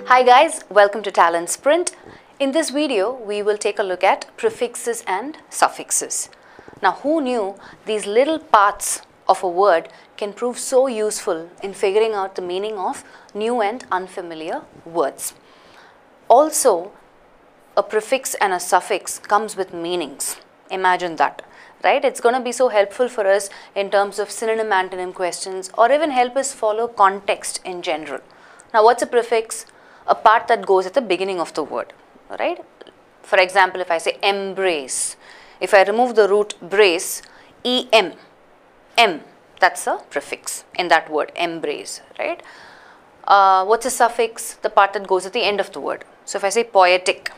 Hi guys, welcome to TalentSprint. In this video, we will take a look at prefixes and suffixes. Now, who knew these little parts of a word can prove so useful in figuring out the meaning of new and unfamiliar words? Also, a prefix and a suffix comes with meanings. Imagine that, right? It's going to be so helpful for us in terms of synonym antonym questions or even help us follow context in general. Now, what's a prefix? A part that goes at the beginning of the word, right? For example, if I say embrace, if I remove the root brace, em, that's a prefix in that word, embrace, right? What's a suffix? The part that goes at the end of the word. So if I say poetic,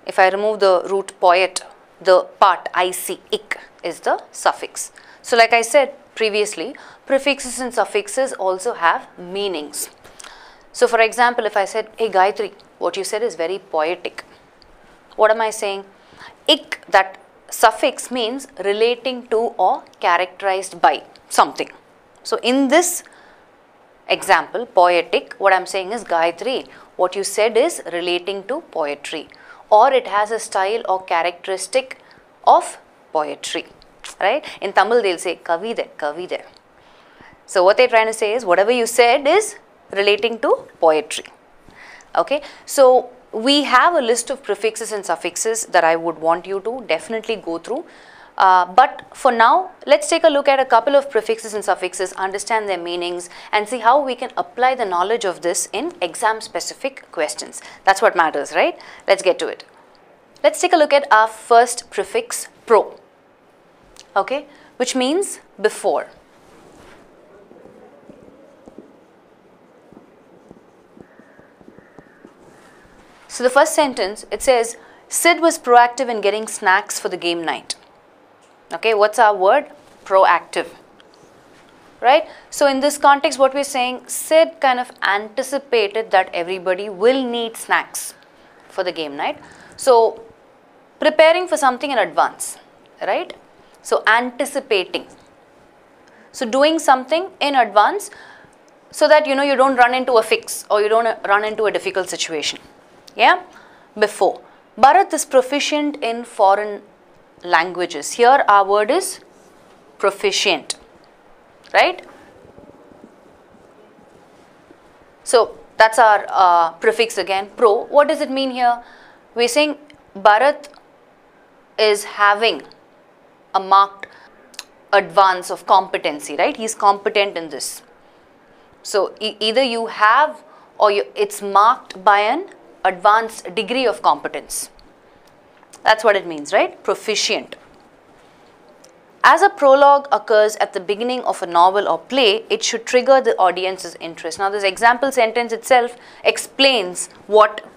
if I remove the root poet, the part ic is the suffix. So like I said previously, prefixes and suffixes also have meanings. So for example, if I said, hey Gayatri, what you said is very poetic. What am I saying? Ik, that suffix means relating to or characterized by something. So in this example, poetic, what I'm saying is, Gayatri, what you said is relating to poetry, or it has a style or characteristic of poetry, right? In Tamil, they'll say, kavide, kavide. So what they're trying to say is, whatever you said is relating to poetry. Okay, so we have a list of prefixes and suffixes that I would want you to definitely go through. But for now, let's take a look at a couple of prefixes and suffixes, understand their meanings, and see how we can apply the knowledge of this in exam-specific questions. That's what matters, right? Let's get to it. Let's take a look at our first prefix, pro, okay, which means before. So the first sentence, it says, Sid was proactive in getting snacks for the game night. Okay, what's our word? Proactive, right? So in this context, what we're saying, Sid kind of anticipated that everybody will need snacks for the game night. So preparing for something in advance, right? So anticipating. So doing something in advance so that, you don't run into a fix or you don't run into a difficult situation. Yeah, before. Bharat is proficient in foreign languages. Here our word is proficient, right? So that's our prefix again, pro. What does it mean here? We're saying Bharat is having a marked advance of competency, right? He's competent in this. So either you have or it's marked by an advanced degree of competence. That's what it means, right? Proficient. As a prologue occurs at the beginning of a novel or play, it should trigger the audience's interest. Now, this example sentence itself explains what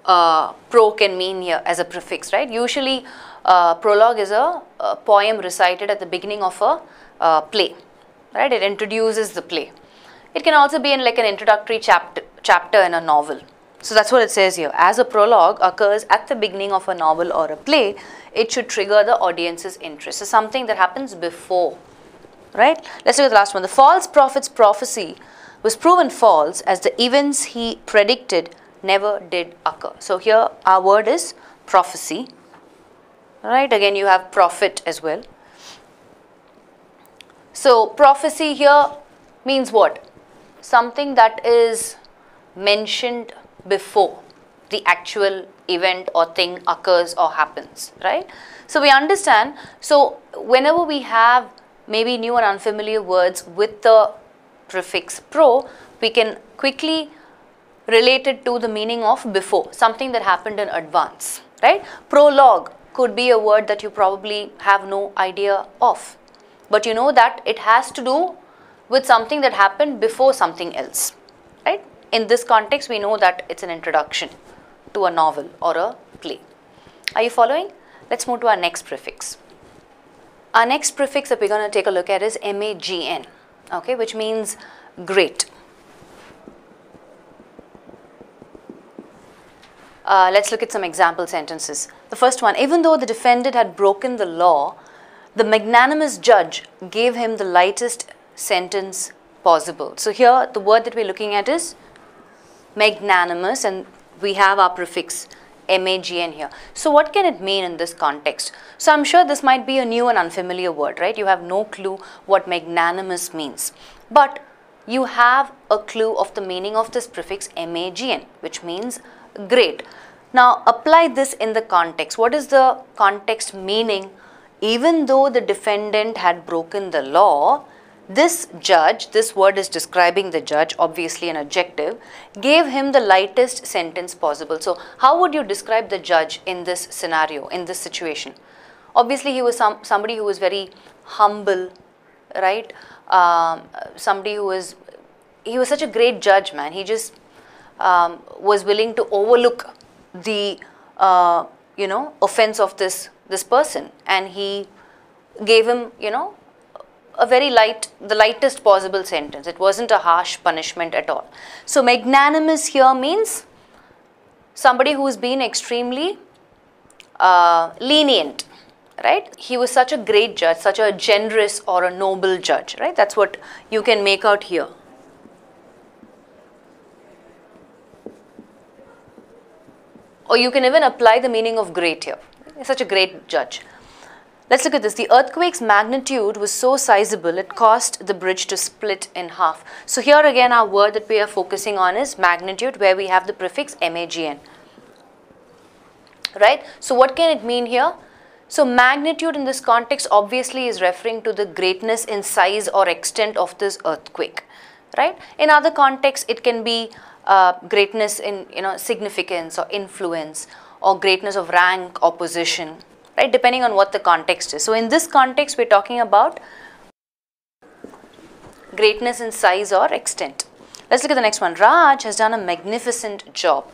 pro can mean here as a prefix, right? Usually, prologue is a poem recited at the beginning of a play, right? It introduces the play. It can also be in like an introductory chapter in a novel. So that's what it says here. As a prologue occurs at the beginning of a novel or a play, it should trigger the audience's interest. So something that happens before, right? Let's look at the last one. The false prophet's prophecy was proven false as the events he predicted never did occur. So here our word is prophecy, right? Again, you have prophet as well. So prophecy here means what? Something that is mentioned before the actual event or thing occurs or happens, right? So we understand, so whenever we have maybe new and unfamiliar words with the prefix pro, we can quickly relate it to the meaning of before, something that happened in advance, right? Prologue could be a word that you probably have no idea of, but you know that it has to do with something that happened before something else, right? In this context, we know that it's an introduction to a novel or a play. Are you following? Let's move to our next prefix. Our next prefix that we're going to take a look at is magn, okay, which means great. Let's look at some example sentences. The first one, even though the defendant had broken the law, the magnanimous judge gave him the lightest sentence possible. So here the word that we're looking at is magnanimous, and we have our prefix magn here. So what can it mean in this context? So I'm sure this might be a new and unfamiliar word, right? You have no clue what magnanimous means, but you have a clue of the meaning of this prefix magn, which means great. Now apply this in the context. What is the context meaning? Even though the defendant had broken the law, this judge, this word is describing the judge, obviously an adjective, gave him the lightest sentence possible. So how would you describe the judge in this scenario, in this situation? Obviously he was somebody who was very humble, right? Somebody who was, he was such a great judge, man. He just was willing to overlook the offense of this person, and he gave him the lightest possible sentence. It wasn't a harsh punishment at all. So magnanimous here means somebody who has been extremely lenient, right? He was such a great judge, such a generous or a noble judge, right? That's what you can make out here. Or you can even apply the meaning of great here. Such a great judge. Let's look at this. The earthquake's magnitude was so sizable, it caused the bridge to split in half. So here again our word that we are focusing on is magnitude, where we have the prefix magn. Right? So what can it mean here? So magnitude in this context obviously is referring to the greatness in size or extent of this earthquake. Right? In other contexts it can be greatness in significance or influence, or greatness of rank or position. Right, depending on what the context is. So in this context, we're talking about greatness in size or extent. Let's look at the next one. Raj has done a magnificent job.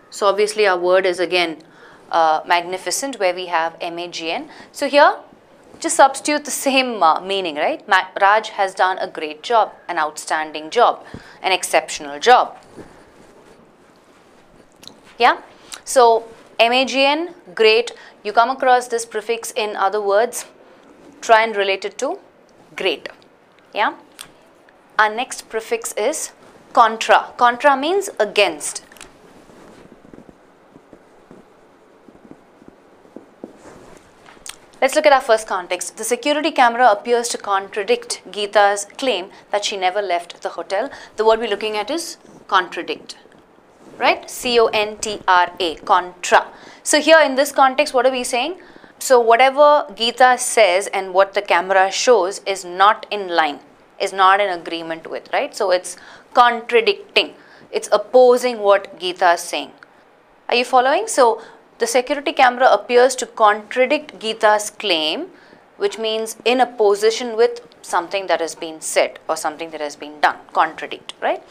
So obviously our word is again magnificent, where we have magn. So here, just substitute the same meaning, right? Raj has done a great job, an outstanding job, an exceptional job. Yeah. So magn, great. You come across this prefix in other words, try and relate it to great. Yeah. Our next prefix is contra. Contra means against. Let's look at our first context. The security camera appears to contradict Geeta's claim that she never left the hotel. The word we're looking at is contradict. Right? C-O-N-T-R-A, contra. So here in this context, what are we saying? So whatever Geeta says and what the camera shows is not in line, is not in agreement with, right? So it's contradicting. It's opposing what Geeta is saying. Are you following? So the security camera appears to contradict Geeta's claim, which means in opposition with something that has been said or something that has been done. Contradict, right?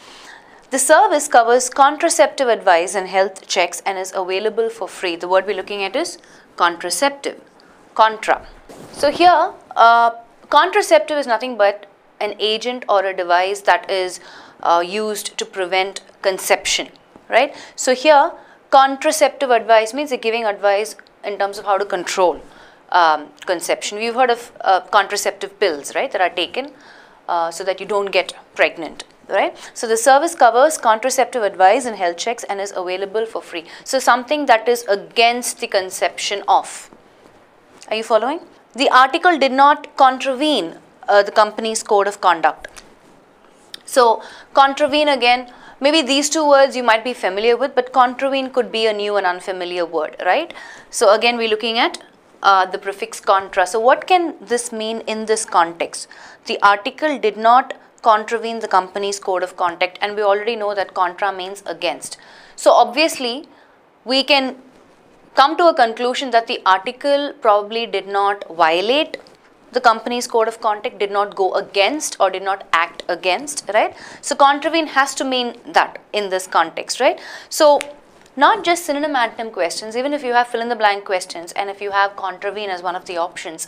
The service covers contraceptive advice and health checks and is available for free. The word we're looking at is contraceptive, contra. So here, contraceptive is nothing but an agent or a device that is used to prevent conception, right? So here, contraceptive advice means they're giving advice in terms of how to control conception. We've heard of contraceptive pills, right, that are taken so that you don't get pregnant. Right? So the service covers contraceptive advice and health checks and is available for free. So something that is against the conception of. Are you following? The article did not contravene the company's code of conduct. So contravene again, maybe these two words you might be familiar with, but contravene could be a new and unfamiliar word, right? So again we're looking at the prefix contra. So what can this mean in this context? The article did not contravene the company's code of conduct, and we already know that contra means against. So obviously we can come to a conclusion that the article probably did not violate the company's code of conduct, did not go against or did not act against, right? So contravene has to mean that in this context, right? So not just synonym antonym questions, even if you have fill in the blank questions and if you have contravene as one of the options,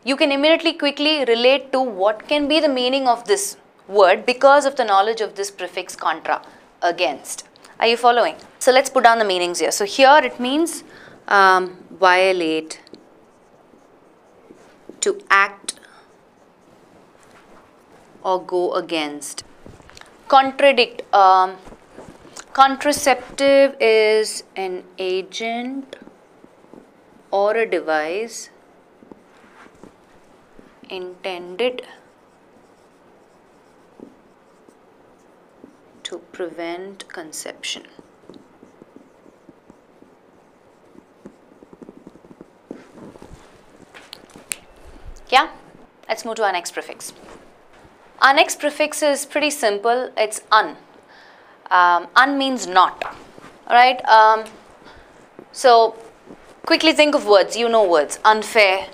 you can immediately quickly relate to what can be the meaning of this word because of the knowledge of this prefix contra, against. Are you following? So let's put down the meanings here. So here it means violate, to act or go against. Contradict. Contraceptive is an agent or a device intended to prevent conception. Yeah, let's move to our next prefix. Our next prefix is pretty simple. It's un. Un means not. Alright, so quickly think of words. You know words. Unfair,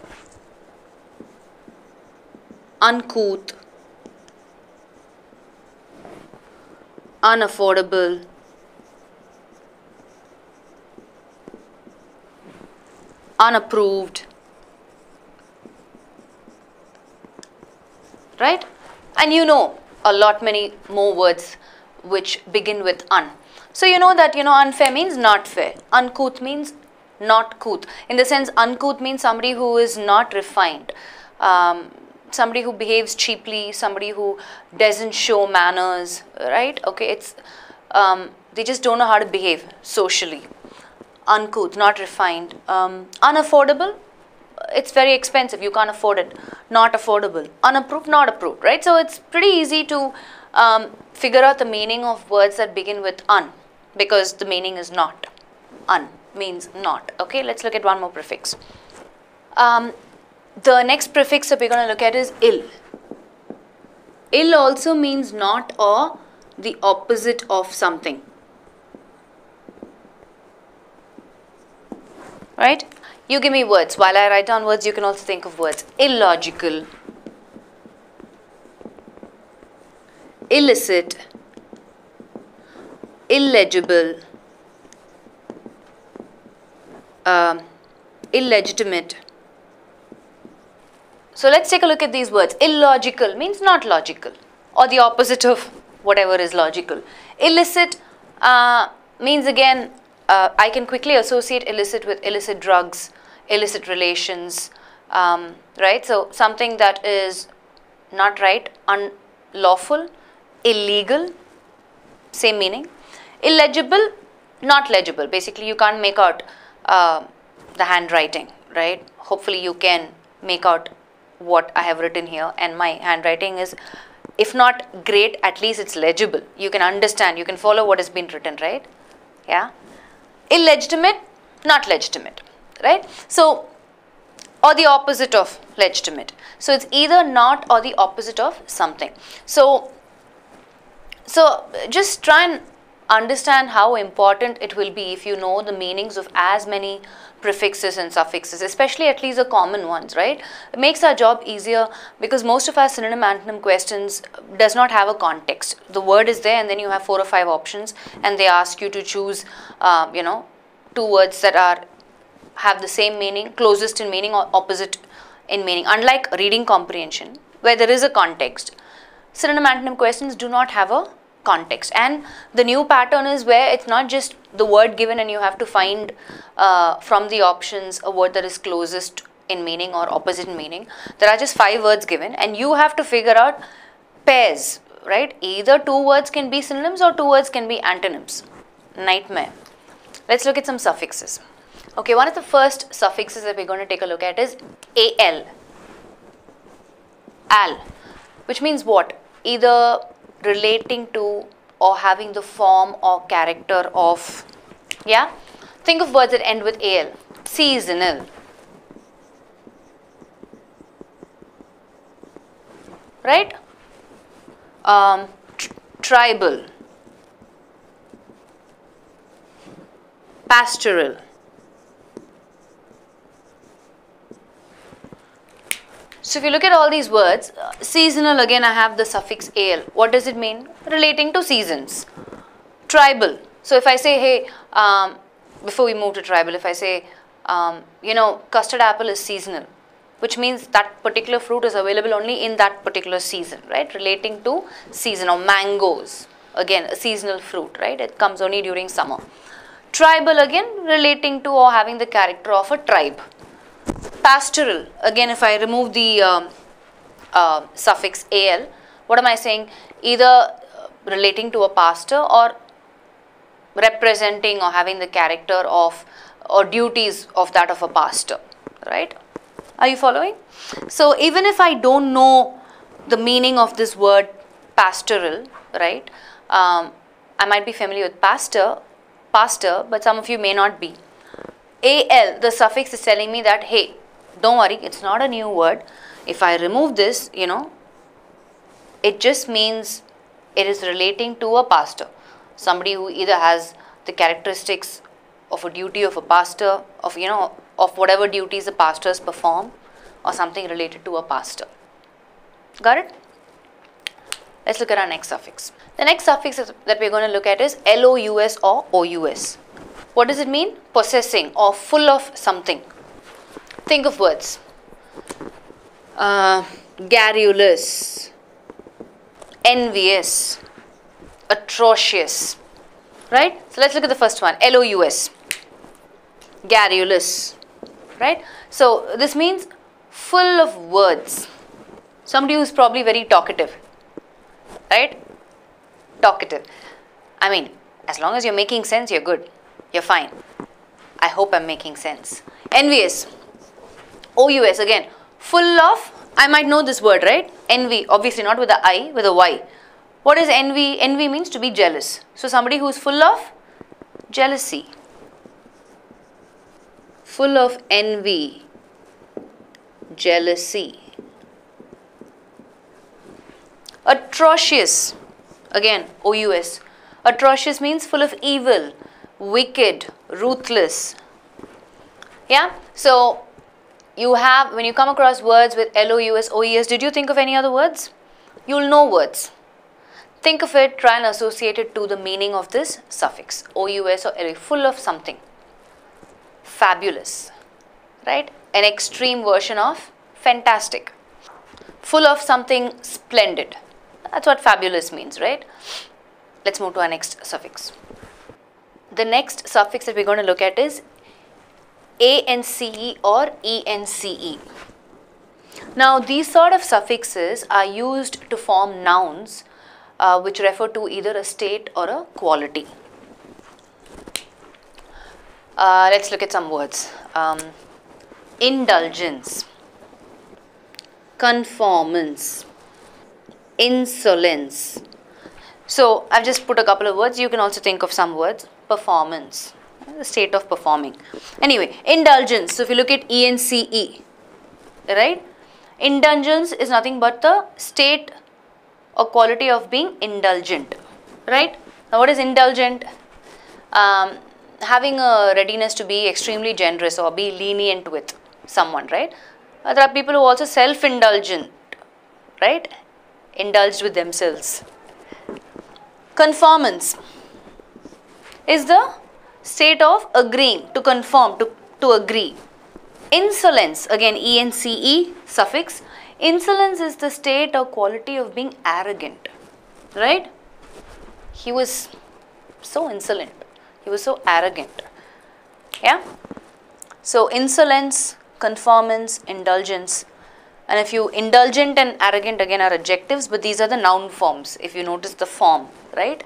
uncouth, unaffordable, unapproved, right? And you know a lot many more words which begin with un. So you know that, unfair means not fair. Uncouth means not couth. In the sense, uncouth means somebody who is not refined, somebody who behaves cheaply, somebody who doesn't show manners, right? Okay, it's they just don't know how to behave socially. Uncouth, not refined. Unaffordable, it's very expensive, you can't afford it. Not affordable. Unapproved, not approved, right? So it's pretty easy to figure out the meaning of words that begin with un, because the meaning is not. Un means not. Okay, let's look at one more prefix. The next prefix that we're going to look at is ill. Ill also means not or the opposite of something. Right? You give me words. While I write down words, you can also think of words. Illogical, illicit, illegible, illegitimate. So let's take a look at these words. Illogical means not logical, or the opposite of whatever is logical. Illicit means, again, I can quickly associate illicit with illicit drugs, illicit relations, right? So something that is not right, unlawful, illegal, same meaning. Illegible, not legible. Basically, you can't make out the handwriting, right? Hopefully, you can make out what I have written here, and my handwriting is, if not great, at least it's legible. You can understand, you can follow what has been written, right? Yeah. Illegitimate, not legitimate, right? So, or the opposite of legitimate. So it's either not or the opposite of something. So just try and understand how important it will be if you know the meanings of as many prefixes and suffixes, especially at least the common ones, right? It makes our job easier, because most of our synonym antonym questions does not have a context. The word is there and then you have 4 or 5 options, and they ask you to choose, 2 words that have the same meaning, closest in meaning or opposite in meaning. Unlike reading comprehension, where there is a context, synonym antonym questions do not have a context. And the new pattern is where it's not just the word given and you have to find from the options a word that is closest in meaning or opposite in meaning. There are just 5 words given and you have to figure out pairs, right? Either 2 words can be synonyms or 2 words can be antonyms. Nightmare. Let's look at some suffixes. Okay, one of the first suffixes that we're going to take a look at is al. Al, which means what? Either relating to or having the form or character of. Yeah? Think of words that end with al. Seasonal. Right? Tribal. Pastoral. So if you look at all these words, seasonal, again I have the suffix al. What does it mean? Relating to seasons. Tribal. So if I say, hey, before we move to tribal, if I say, custard apple is seasonal, which means that particular fruit is available only in that particular season, right? Relating to season. Or mangoes, again a seasonal fruit, right? It comes only during summer. Tribal, again relating to or having the character of a tribe. Pastoral, again if I remove the suffix al, what am I saying? Either relating to a pastor or representing or having the character of or duties of that of a pastor, right? Are you following? So even if I don't know the meaning of this word pastoral, right? I might be familiar with pastor, but some of you may not be. AL, the suffix is telling me that, hey, don't worry, it's not a new word. If I remove this, you know, it just means it is relating to a pastor. Somebody who either has the characteristics of a duty of a pastor, of, you know, of whatever duties the pastors perform, or something related to a pastor. Got it? Let's look at our next suffix. The next suffix that we're going to look at is LOUS or OUS. What does it mean? Possessing or full of something. Think of words. Garrulous, envious, atrocious, right? So let's look at the first one, LOUS, garrulous, right? So this means full of words. Somebody who's probably very talkative, right? Talkative. I mean, as long as you're making sense, you're good. You're fine. I hope I'm making sense. Envious. OUS again. Full of, I might know this word, right? Envy. Obviously not with a I, with a Y. What is envy? Envy means to be jealous. So somebody who is full of jealousy. Full of envy. Jealousy. Atrocious. Again, OUS. Atrocious means full of evil, wicked, ruthless. Yeah? So, you have, when you come across words with LOUS, OES, did you think of any other words? You'll know words. Think of it, try and associate it to the meaning of this suffix. OUS or LOUS, full of something. Fabulous. Right? An extreme version of fantastic. Full of something splendid. That's what fabulous means, right? Let's move to our next suffix. The next suffix that we're going to look at is ANCE or ENCE. Now, these sort of suffixes are used to form nouns which refer to either a state or a quality. Let's look at some words. Indulgence, conformance, insolence. So, I've just put a couple of words. You can also think of some words. Performance, the state of performing. Anyway, indulgence. So, if you look at ENCE, right? Indulgence is nothing but the state or quality of being indulgent, right? Now, what is indulgent? Having a readiness to be extremely generous or be lenient with someone, right? There are people who are also self-indulgent, right? Indulged with themselves. Conformance is the state of agreeing, to conform, to agree. Insolence, again ENCE suffix. Insolence is the state or quality of being arrogant, right? He was so insolent. He was so arrogant. Yeah? So, insolence, conformance, indulgence. And if you, indulgent and arrogant again are adjectives, but these are the noun forms, if you notice the form, right?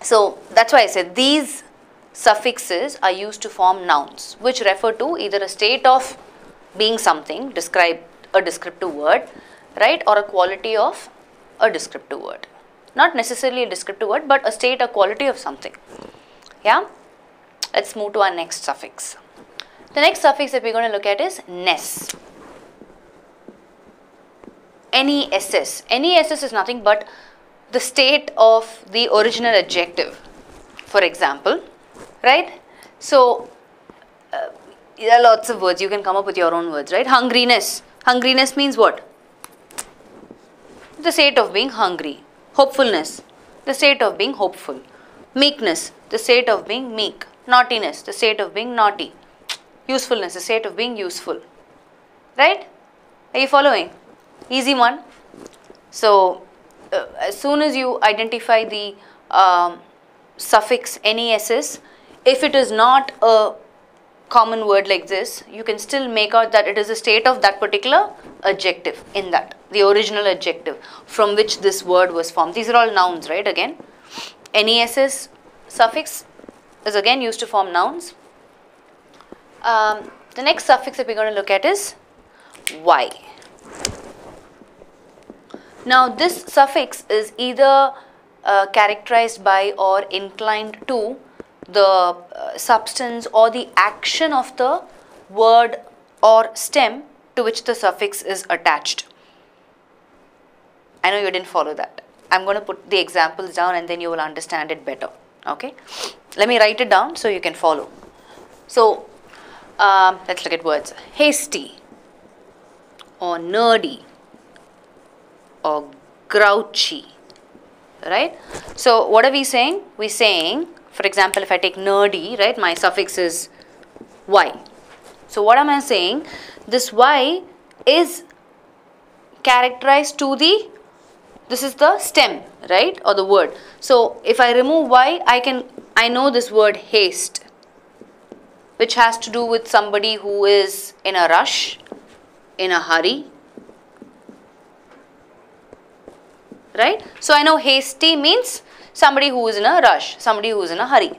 So, that's why I said these suffixes are used to form nouns, which refer to either a state of being something, describe a descriptive word, right? Or a quality of a descriptive word. Not necessarily a descriptive word, but a state or quality of something. Yeah? Let's move to our next suffix. The next suffix that we're going to look at is ness. NESS. NESS is nothing but the state of the original adjective. For example, right? So, there are lots of words. You can come up with your own words, right? Hungriness. Hungriness means what? The state of being hungry. Hopefulness. The state of being hopeful. Meekness. The state of being meek. Naughtiness. The state of being naughty. Usefulness. The state of being useful. Right? Are you following? Easy one. So, as soon as you identify the suffix NESS, if it is not a common word like this, you can still make out that it is a state of that particular adjective in that. the original adjective from which this word was formed. These are all nouns, right? Again, NESS suffix is again used to form nouns. The next suffix that we're going to look at is Y. Now this suffix is either characterized by or inclined to the substance or the action of the word or stem to which the suffix is attached. I know you didn't follow that. I'm going to put the examples down and then you will understand it better. Okay. Let me write it down so you can follow. So let's look at words. Hasty or nerdy or grouchy, right? So what are we saying? We're saying, for example, if I take nerdy, right, my suffix is Y. So what am I saying? This Y is characterized to the, this is the stem, right, or the word. So if I remove Y, I know this word haste, which has to do with somebody who is in a rush, in a hurry, right? So I know hasty means somebody who is in a rush, somebody who is in a hurry.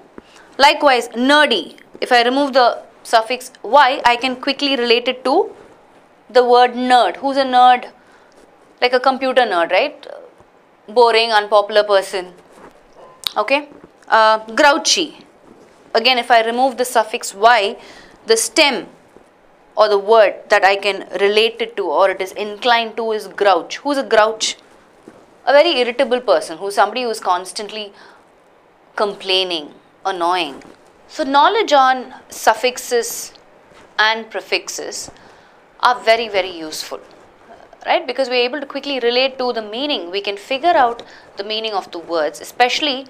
Likewise, nerdy, if I remove the suffix Y, I can quickly relate it to the word nerd. Who's a nerd? Like a computer nerd, right? Boring, unpopular person. Okay. Grouchy. Again, if I remove the suffix Y, the stem or the word that I can relate it to or it is inclined to is grouch. Who's a grouch? A very irritable person, who's somebody who's constantly complaining, annoying. So knowledge on suffixes and prefixes are very, very useful, right? Because we're able to quickly relate to the meaning. We can figure out the meaning of the words, especially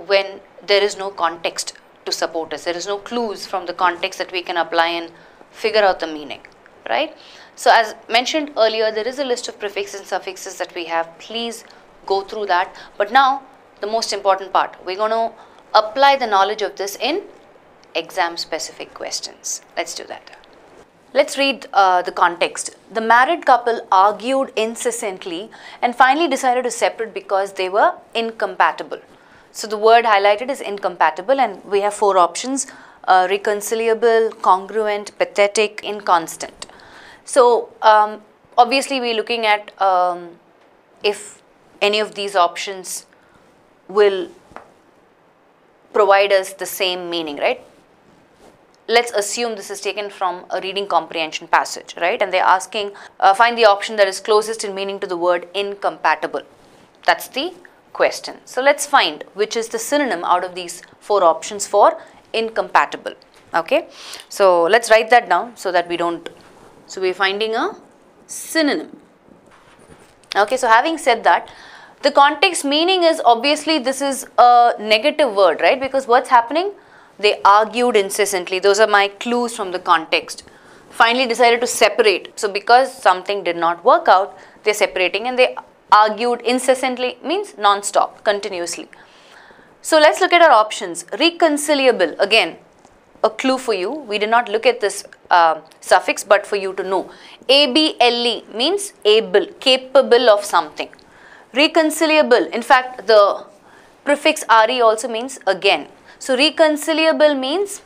when there is no context to support us. There is no clues from the context that we can apply and figure out the meaning, right? So as mentioned earlier, there is a list of prefixes and suffixes that we have. Please go through that. But now the most important part, we're going to apply the knowledge of this in exam specific questions. Let's do that. Let's read the context. The married couple argued incessantly and finally decided to separate because they were incompatible. So the word highlighted is incompatible and we have 4 options: reconciliable, congruent, pathetic, inconstant. So obviously we're looking at if any of these options will provide us the same meaning, right? Let's assume this is taken from a reading comprehension passage, right? And they're asking, find the option that is closest in meaning to the word incompatible. That's the question. So let's find which is the synonym out of these 4 options for incompatible. Okay. So let's write that down so that we don't. So we're finding a synonym. Okay. So having said that, the context meaning is obviously this is a negative word, right? Because what's happening? They argued incessantly. Those are my clues from the context. Finally decided to separate. So because something did not work out, they're separating, and they argued incessantly means non-stop, continuously. So let's look at our options. Reconciliable, again, a clue for you. We did not look at this suffix, but for you to know. able means able, capable of something. Reconciliable, in fact, the prefix re also means again. So reconciliable means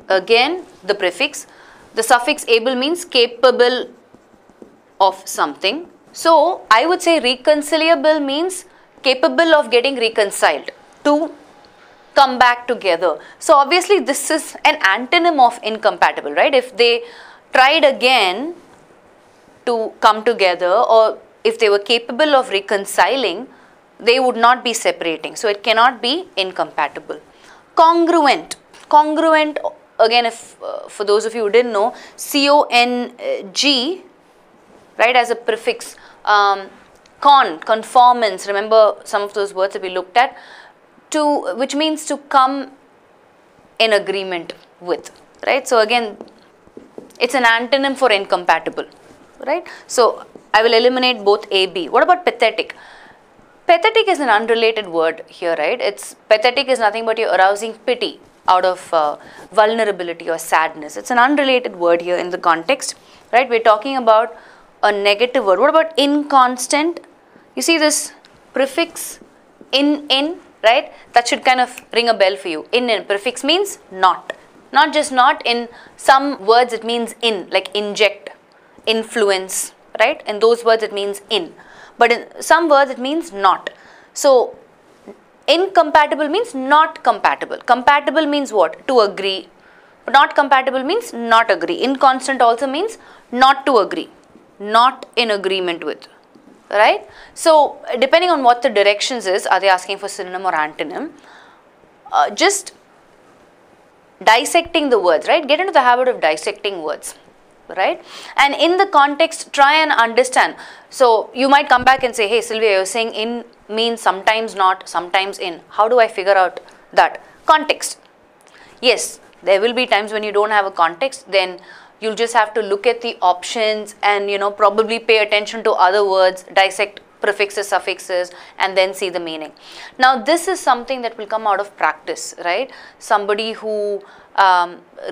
again the prefix. The suffix able means capable of something. So I would say reconciliable means capable of getting reconciled, to come back together. So obviously this is an antonym of incompatible, right? If they tried again to come together, or if they were capable of reconciling, they would not be separating. So it cannot be incompatible. Congruent. Congruent, again, if for those of you who didn't know, C-O-N-G, right, as a prefix. Conformance, remember some of those words that we looked at, to, which means to come in agreement with, right? So again, it's an antonym for incompatible, right? So I will eliminate both A, B. What about pathetic? Pathetic is an unrelated word here, right? Pathetic is nothing but you're arousing pity out of vulnerability or sadness. It's an unrelated word here in the context, right? We're talking about a negative word. What about inconstant? You see this prefix in, right? That should kind of ring a bell for you. In, prefix means not. Not just not, in some words it means in, like inject, influence, right? In those words it means in. But in some words it means not. So, incompatible means not compatible. Compatible means what? To agree. Not compatible means not agree. Inconstant also means not to agree, not in agreement with, right? So, depending on what the directions is, are they asking for synonym or antonym? Just dissecting the words, right? Get into the habit of dissecting words, right? And in the context, try and understand. So, you might come back and say, hey Sylvia, you're saying in means sometimes not, sometimes in. How do I figure out that? Context. Yes, there will be times when you don't have a context, then you'll just have to look at the options and, you know, probably pay attention to other words, dissect prefixes, suffixes, and then see the meaning. Now, this is something that will come out of practice, right? Somebody who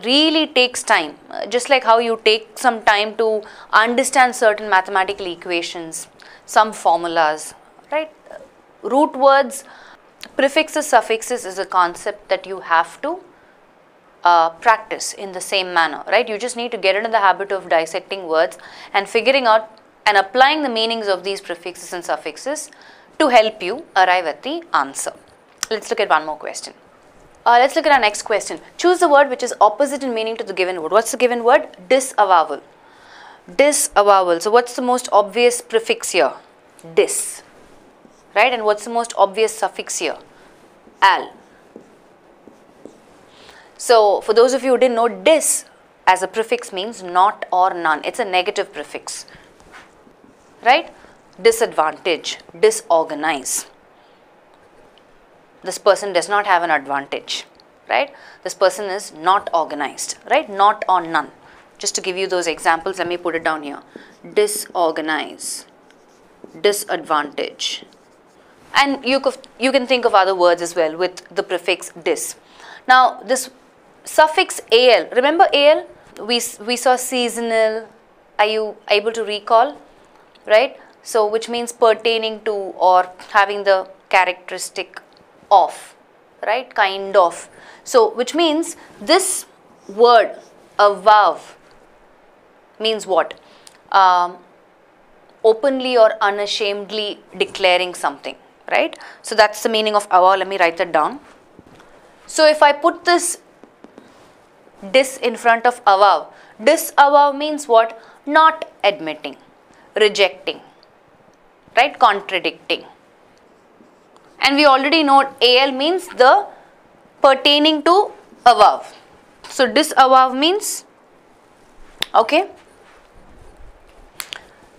really takes time, just like how you take some time to understand certain mathematical equations, some formulas, right? Root words, prefixes, suffixes is a concept that you have to practice in the same manner, right? You just need to get into the habit of dissecting words and figuring out and applying the meanings of these prefixes and suffixes to help you arrive at the answer. Let's look at one more question. Let's look at our next question. Choose the word which is opposite in meaning to the given word. What's the given word? Disavowal. Disavowal. So what's the most obvious prefix here? Dis. Right? And what's the most obvious suffix here? Al. So, for those of you who didn't know, dis as a prefix means not or none. It's a negative prefix, right? Disadvantage, disorganize. This person does not have an advantage, right? This person is not organized, right? Not or none. Just to give you those examples, let me put it down here. Disorganize, disadvantage. And you can think of other words as well with the prefix dis. Now, this suffix al, remember al? We saw seasonal. Are you able to recall? Right? So, which means pertaining to or having the characteristic of, right? Kind of. So, which means this word, avow, means what? Openly or unashamedly declaring something, right? So, that's the meaning of avow. Let me write that down. So, if I put this dis in front of avow, disavow means what? Not admitting, rejecting, right? Contradicting. And we already know al means the pertaining to avow. So, disavow means, okay.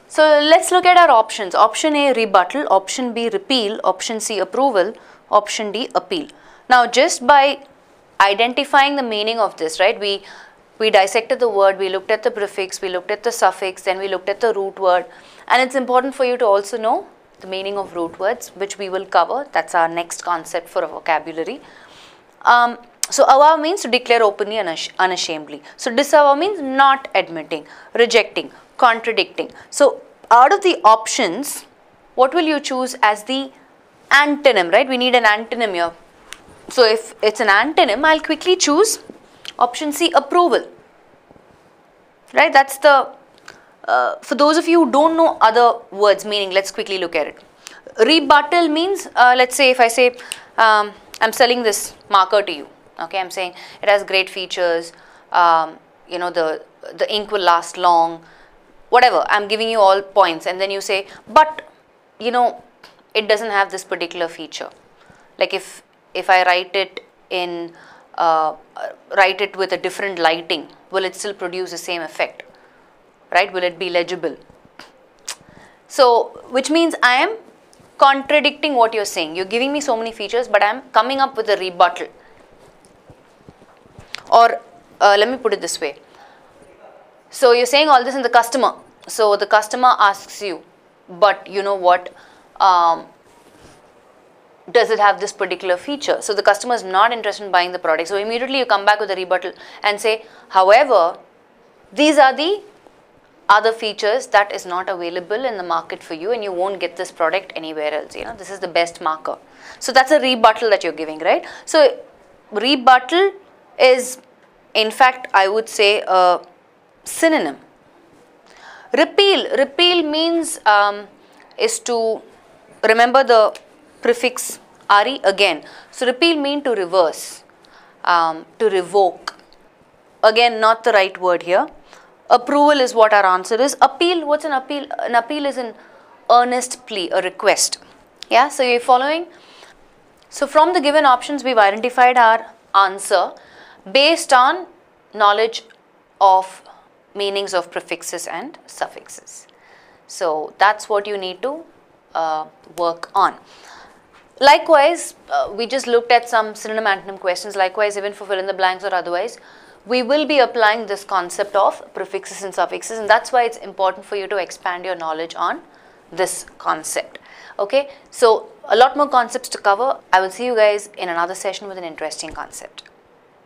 So, let's look at our options. Option A, rebuttal. Option B, repeal. Option C, approval. Option D, appeal. Now, just by identifying the meaning of this, right, we dissected the word, we looked at the prefix, we looked at the suffix, then we looked at the root word, and it's important for you to also know the meaning of root words, which we will cover. That's our next concept for a vocabulary. So, avow means to declare openly and unashamedly. So, disavow means not admitting, rejecting, contradicting. So, out of the options, what will you choose as the antonym, right? We need an antonym here. So, if it's an antonym, I'll quickly choose option C, approval, right? That's the, for those of you who don't know other words meaning, let's quickly look at it. Rebuttal means, let's say if I say, I'm selling this marker to you, okay, I'm saying it has great features, you know, the ink will last long, whatever, I'm giving you all points, and then you say, but, you know, it doesn't have this particular feature. Like if I write it in, write it with a different lighting, will it still produce the same effect, right? Will it be legible? So, which means I am contradicting what you're saying. You're giving me so many features, but I'm coming up with a rebuttal. Or, let me put it this way. So, you're saying all this in the customer. So, the customer asks you, but you know what? Does it have this particular feature? So, the customer is not interested in buying the product. So, immediately you come back with a rebuttal and say, however, these are the other features that is not available in the market for you, and you won't get this product anywhere else. You know, this is the best marker. So that's a rebuttal that you're giving, right? So rebuttal is, in fact, I would say a synonym. Repeal means is to, remember the prefix re again. So repeal means to reverse, to revoke. Again, not the right word here. Approval is what our answer is. Appeal, what's an appeal? An appeal is an earnest plea, a request. Yeah, so you're following? So from the given options, we've identified our answer based on knowledge of meanings of prefixes and suffixes. So that's what you need to work on. Likewise, we just looked at some synonym antonym questions. Likewise, even for fill in the blanks or otherwise, we will be applying this concept of prefixes and suffixes, and that's why it's important for you to expand your knowledge on this concept. Okay, so a lot more concepts to cover. I will see you guys in another session with an interesting concept.